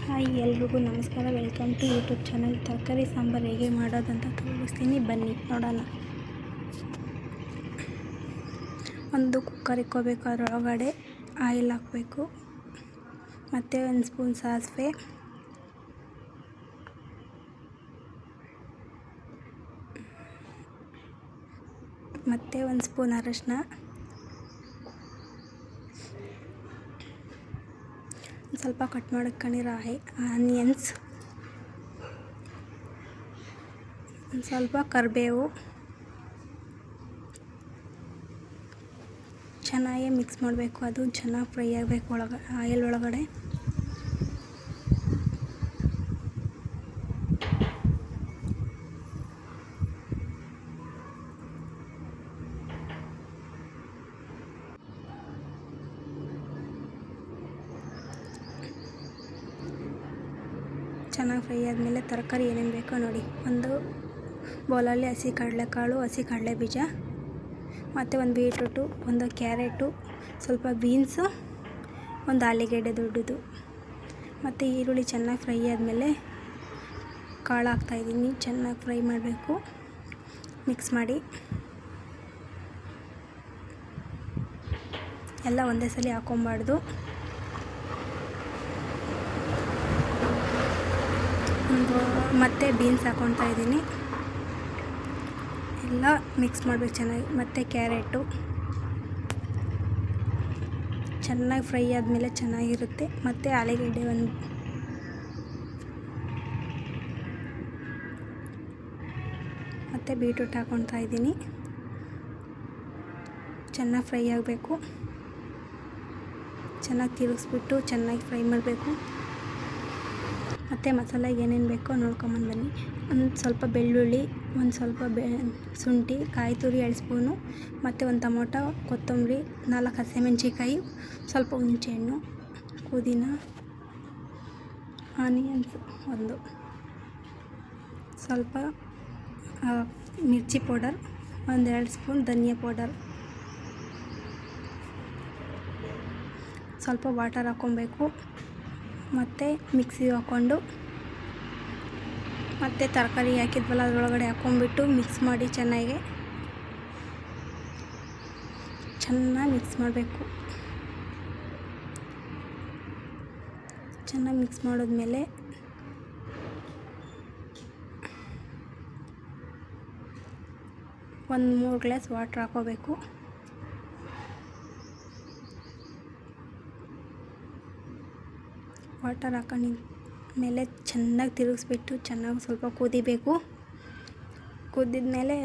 Hi ಎಲ್ರಿಗೂ ನಮಸ್ಕಾರ. Welcome to YouTube channel. ತರಕಾರಿ ಸಾಂಬಾರು ಹೇಗೆ ಮಾಡೋದಂತ ತೋರಿಸ್ತೀನಿ, ಬನ್ನಿ ನೋಡೋಣ. ಒಂದು ಕುಕ್ಕರ್ ಇಕ್ಕೋಬೇಕು, ಅದರೊಳಗಡೆ ಆಯಿಲ್ ಹಾಕಬೇಕು, ಮತ್ತು 1 ಸ್ಪೂನ್ ಸಾಸಿವೆ, ಮತ್ತು 1 ಸ್ಪೂನ್ ಅರಶಿನ, ಸ್ವಲ್ಪ ಕಟ್ ಮಾಡ್ಕೊಂಡಿರೋ ಆನಿಯನ್ಸ್, ಸ್ವಲ್ಪ ಕರಿಬೇವು, ಚೆನ್ನಾಗಿ ಮಿಕ್ಸ್ ಮಾಡಬೇಕು. ಅದು ಚೆನ್ನಾಗಿ ಫ್ರೈ ಆಗಬೇಕು ಆಯಿಲ್ ಒಳಗಡೆ. ಚೆನ್ನಾಗಿ ಫ್ರೈ ಆದಮೇಲೆ ತರಕಾರಿ ಏನೇನು ಬೇಕೋ ನೋಡಿ. ಒಂದು ಬೌಲಲ್ಲಿ ಹಸಿ ಕಡಲೆಕಾಳು, ಹಸಿ ಕಡಲೆ ಬೀಜ, ಮತ್ತು 1 ಬೀಟ್ರೂಟು, 1 ಕ್ಯಾರೆಟು, ಸ್ವಲ್ಪ ಬೀನ್ಸು, 1 ಆಲೂಗೆಡ್ಡೆ ದೊಡ್ಡದು, ಮತ್ತು ಈರುಳ್ಳಿ ಚೆನ್ನಾಗಿ ಫ್ರೈ ಆದಮೇಲೆ ಕಾಳು ಹಾಕ್ತಾಯಿದ್ದೀನಿ. ಚೆನ್ನಾಗಿ ಫ್ರೈ ಮಾಡಬೇಕು, ಮಿಕ್ಸ್ ಮಾಡಿ. ಎಲ್ಲ ಒಂದೇ ಸಲ ಹಾಕ್ಕೊಬಾರ್ದು. ಮತ್ತು ಬೀನ್ಸ್ ಹಾಕ್ಕೊತಾ ಇದ್ದೀನಿ. ಎಲ್ಲ ಮಿಕ್ಸ್ ಮಾಡಬೇಕು ಚೆನ್ನಾಗಿ. ಮತ್ತು ಕ್ಯಾರೆಟು ಚೆನ್ನಾಗಿ ಫ್ರೈ ಆದಮೇಲೆ ಚೆನ್ನಾಗಿರುತ್ತೆ. ಮತ್ತು ಆಲೂಗೆಡ್ಡೆ ಮತ್ತು ಬೀಟ್ರೂಟ್ ಹಾಕ್ಕೊತಾ ಇದ್ದೀನಿ. ಚೆನ್ನಾಗಿ ಫ್ರೈ ಆಗಬೇಕು. ಚೆನ್ನಾಗಿ ತಿರುಗಿಸ್ಬಿಟ್ಟು ಚೆನ್ನಾಗಿ ಫ್ರೈ ಮಾಡಬೇಕು. ಮತ್ತು ಮಸಾಲೆಗೆ ಏನೇನು ಬೇಕೋ ನೋಡ್ಕೊಂಬಂದು ಬನ್ನಿ. ಒಂದು ಸ್ವಲ್ಪ ಬೆಳ್ಳುಳ್ಳಿ, ಒಂದು ಸ್ವಲ್ಪ ಶುಂಠಿ, ಕಾಯಿ ತುರಿ 2 ಸ್ಪೂನು, ಮತ್ತು 1 ಟೊಮೊಟೊ, ಕೊತ್ತಂಬರಿ, 4 ಹಸಿಮೆಣ್ಸಿಕಾಯಿ, ಸ್ವಲ್ಪ ಹುಣಸೆಹಣ್ಣು, ಪುದೀನ, ಆನಿಯನ್ಸ್ 1, ಸ್ವಲ್ಪ ಮಿರ್ಚಿ ಪೌಡರ್, 1-2 ಸ್ಪೂನ್ ಧನಿಯಾ ಪೌಡರ್, ಸ್ವಲ್ಪ ವಾಟರ್ ಹಾಕ್ಕೊಬೇಕು. ಮತ್ತು ಮಿಕ್ಸಿಗೆ ಹಾಕ್ಕೊಂಡು, ಮತ್ತು ತರಕಾರಿ ಹಾಕಿದ್ವಲ್ಲ ಅದರೊಳಗಡೆ ಹಾಕ್ಕೊಂಬಿಟ್ಟು ಮಿಕ್ಸ್ ಮಾಡಿ ಚೆನ್ನಾಗಿ ಮಿಕ್ಸ್ ಮಾಡಬೇಕು. ಚೆನ್ನಾಗಿ ಮಿಕ್ಸ್ ಮಾಡಿದ್ಮೇಲೆ ಒಂದು 3 ಗ್ಲಾಸ್ ವಾಟ್ರ್ ಹಾಕ್ಕೋಬೇಕು. ವಾಟರ್ ಹಾಕೊಂಡಿದ್ಮೇಲೆ ಚೆನ್ನಾಗಿ ತಿರುಗಿಸ್ಬಿಟ್ಟು ಚೆನ್ನಾಗಿ ಸ್ವಲ್ಪ ಕುದಿಬೇಕು. ಕುದಿದ್ಮೇಲೆ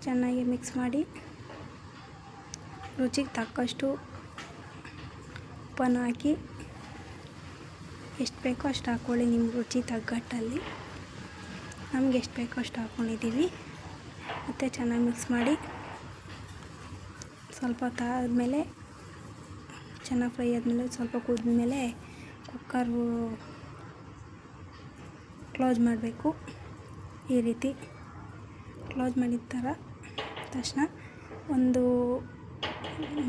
ಚೆನ್ನಾಗಿ ಮಿಕ್ಸ್ ಮಾಡಿ ರುಚಿಗೆ ತಕ್ಕಷ್ಟು ಉಪ್ಪನ್ನು ಹಾಕಿ, ಎಷ್ಟು ಬೇಕೋ ಅಷ್ಟು ಹಾಕ್ಕೊಳ್ಳಿ. ನಿಮ್ಮ ರುಚಿ ತಗ್ಗಟ್ಟಲ್ಲಿ ನಮ್ಗೆ ಎಷ್ಟು ಬೇಕೋ ಅಷ್ಟು ಹಾಕ್ಕೊಂಡಿದ್ದೀವಿ. ಮತ್ತು ಚೆನ್ನಾಗಿ ಮಿಕ್ಸ್ ಮಾಡಿ ಸ್ವಲ್ಪ ಹೊತ್ತು ಆದಮೇಲೆ ಚೆನ್ನಾಗಿ ಫ್ರೈ ಆದಮೇಲೆ ಸ್ವಲ್ಪ ಕುದಿದ್ಮೇಲೆ ಕುಕ್ಕರು ಕ್ಲೋಸ್ ಮಾಡಬೇಕು. ಈ ರೀತಿ ಕ್ಲೋಸ್ ಮಾಡಿದ ತಕ್ಷಣ ಒಂದು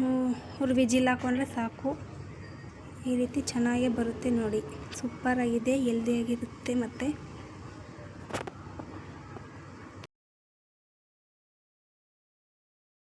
3 ವಿಜಿಲ್ ಹಾಕ್ಕೊಂಡ್ರೆ ಸಾಕು. ಈ ರೀತಿ ಚೆನ್ನಾಗೇ ಬರುತ್ತೆ ನೋಡಿ. ಸೂಪರಾಗಿದೆ, ಹೆಲ್ದಿಯಾಗಿರುತ್ತೆ. ಮತ್ತು